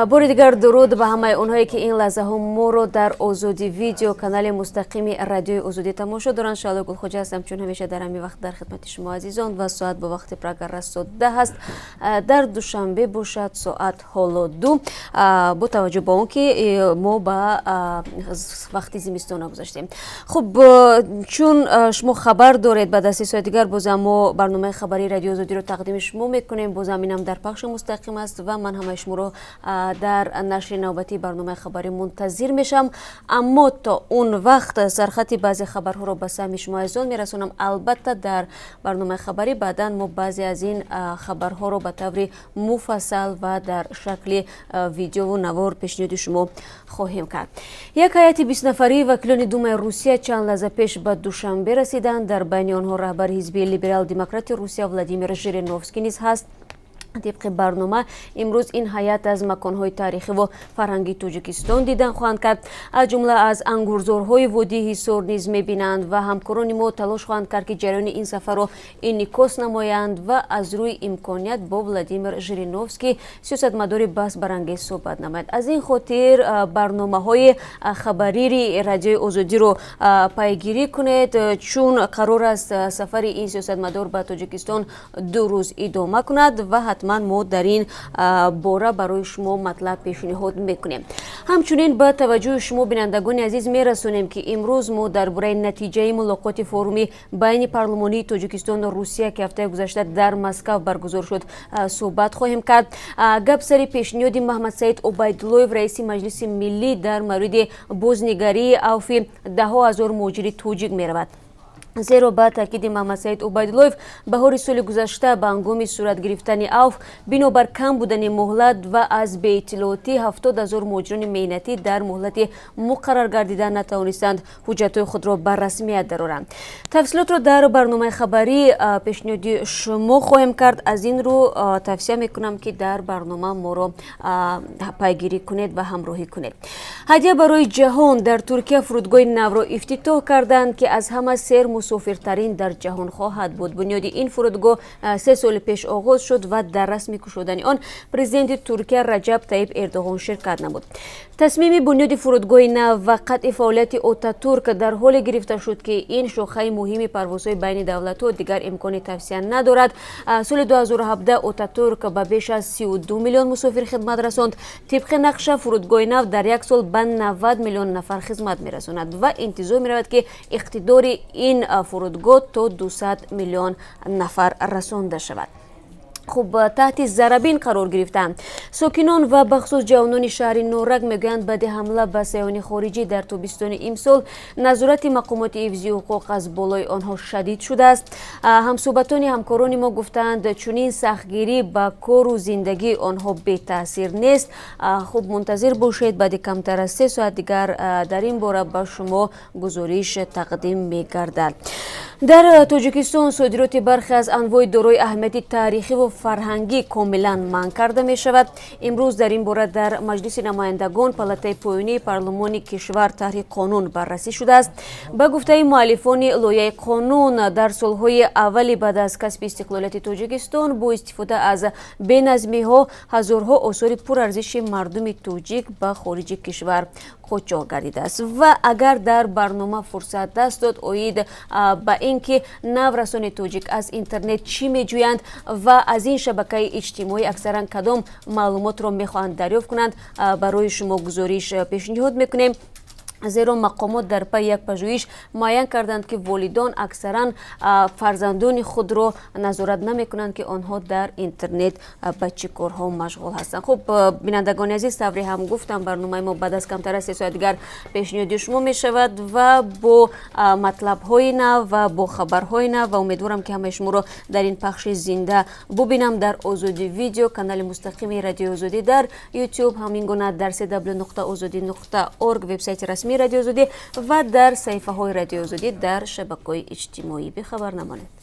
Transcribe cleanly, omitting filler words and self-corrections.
باری دیگر درود به همه اونهایی که این لحظه هم ما رو در آزادی ویدیو کانال مستقیم رادیو آزادی تماشا دارن. شالا گلخوجه هستم، چون همیشه در همین وقت در خدمت شما عزیزان و ساعت به وقت پرگر ساعت 10 هست. در دوشنبه باشد ساعت حالا 2 با توجه به اون که ما با وقتی زمستان گذاشتیم. خب چون شما خبر دارید بعد از 3 ساعت دیگر بازم ما برنامه خبری رادیو آزادی رو تقدیم شما میکنیم. بازم اینم در پخش مستقیم است و من همه شما رو در نشر نوبتی برنامه خبری منتظر میشم. اما تا اون وقت سرخط بعضی خبرها رو به سمع شما عزیزان میرسونم. البته در برنامه خبری بعداً ما بعضی از این خبرها رو به طور مفصل و در شکل ویدیو و نوار پیشنهاد شما خواهیم کرد. یک هیئت 20 نفری وکیلان دومای روسیه چند لحظه پیش به دوشنبه رسیدند. در بین آنها رهبر حزب لیبرال دموکرات روسیه ولادیمیر ژیرینوفسکی نیز هست. طبق برنامه امروز این هیئت از مکانهای تاریخی و فرهنگی تاجیکستان دیدن خواهند کرد. از جمله از انگورزارهای وادی حصار نیز میبینند و همکاران ما تلاش خواهند کرد که جریان این سفر را انعکاس نمایند و از روی امکانیت با ولادیمیر ژیرینوفسکی سیاستمدار بحث برانگیز صحبت نماید. از این خاطر برنامه‌های خبری رادیو آزادی رو پیگیری کنید، چون قرار است سفر این سیاستمدار به تاجیکستان 2 روز ادامه کند و حتما ما در این باره برای شما مطلب پیشنهاد میکنیم. همچنین به توجه شما بینندگان عزیز میرسونیم که امروز ما درباره نتیجه ملاقات فورومی بین پارلمانی تاجیکستان و روسیه که هفته گذشته در مسکو برگزار شد صحبت خواهیم کرد. گپ سر پیشنهاد محمد سعید عبیداللهیف رئیس مجلس ملی در مورد بازنگری عفو 10,000 مهاجر تاجیک میرود. زیرا با تاکید محمد سعید عبیداللهیف بهار سال گذشته به هنگام صورت گرفتن عفو بنابر کم بودن مهلت و از بی اطلاعاتی 70,000 مهاجران مهنتی در مهلت مقرر گردیده نتوانستند حجت خود را بر رسمیت درآورند. تفصیلات را در برنامه خبری پیشنهاد شما خواهیم کرد. از این رو توصیه میکنم که در برنامه ما را پیگیری کنید و همراهی کنید. هدیه برای جهان در ترکیه فرودگاه نو را افتتاح کردند که از همه سیر مسافرترین در جهان خواهد بود. بنیاد این فرودگاه 3 سال پیش آغاز شد و در رسمی گشودن آن پرزیدنت ترکیه رجب طیب اردوغان شرکت نمود. تصمیم بنیاد فرودگاه نو و قطع فعالیت آتاتورک در حال گرفته شد که این شاخه مهم پروازهای بین دولت‌ها دیگر امکان توسعه ندارد. سال 2017 آتاتورک به بیش از 32 میلیون مسافر خدمت رساند. طبق نقش فرودگاه نو در یک سال به 90 میلیون نفر خدمت می‌رساند و انتظار می‌رود که اقتدار این فرودگاه تا 200 میلیون نفر رسانده شود. خب تحت ضربین قرار گرفتند. ساکنان و بخصوص جوانان شهر نورک میگویند بعد حمله به سیاحان خارجی در تابستان امسال نظارت مقامات حفظی حقوق از بالای آنها شدید شده است. همصحبتان همکاران ما گفتند چنین سختگیری به کار و زندگی آنها بی تاثیر نیست. خب منتظر باشید، بعد کمتر از 3 ساعت دیگر در این باره به شما گزارش تقدیم میگردد. در تاجیکستان صادرات برخی از انواع دارای اهمیت تاریخی و فرهنگی کاملا منع کرده می شود. امروز در این باره در مجلس نمایندگان پالاتای پایینی پارلمان کشور طرح قانون بررسی شده است. به گفته مؤلفان لایحه قانون در سالهای اولی بعد از کسب استقلالیت تاجیکستان با استفاده از بینظمی ها هزارها آثار پرارزش مردم تاجیک به خارج کشور قاچاق گردیده است و اگر در برنامه فرصت دست داد اوید به اینکه نورسان تاجیک از اینترنت چی میجویند و از این شبکه اجتماعی اکثرا کدام معلومات را میخواهند دریافت کنند برای شما گزارش پیشنهاد میکنیم. زیرا مقامات در پی یک پژوهش معین کردند که والدان اکثرا فرزندان خود را نظارت نمی کنند که آنها در اینترنت به چه کارها مشغول هستند. خب بینندگان عزیز، تفریح هم گفتم برنامه ما بعد از کمتر از 3 ساعت دیگر پیشنهاد شما می شود و با مطلب های نو و با خبرهای نو و امیدوارم که همه شما را در این پخش زنده ببینم در آزادی ویدیو کانال مستقیم رادیو آزادی در یوتیوب، همین گونه در www.azadi.org وبسایت رسمی رادیو آزادی و در صفحه های رادیو آزادی در شبکه‌های اجتماعی. به خبر نمانید.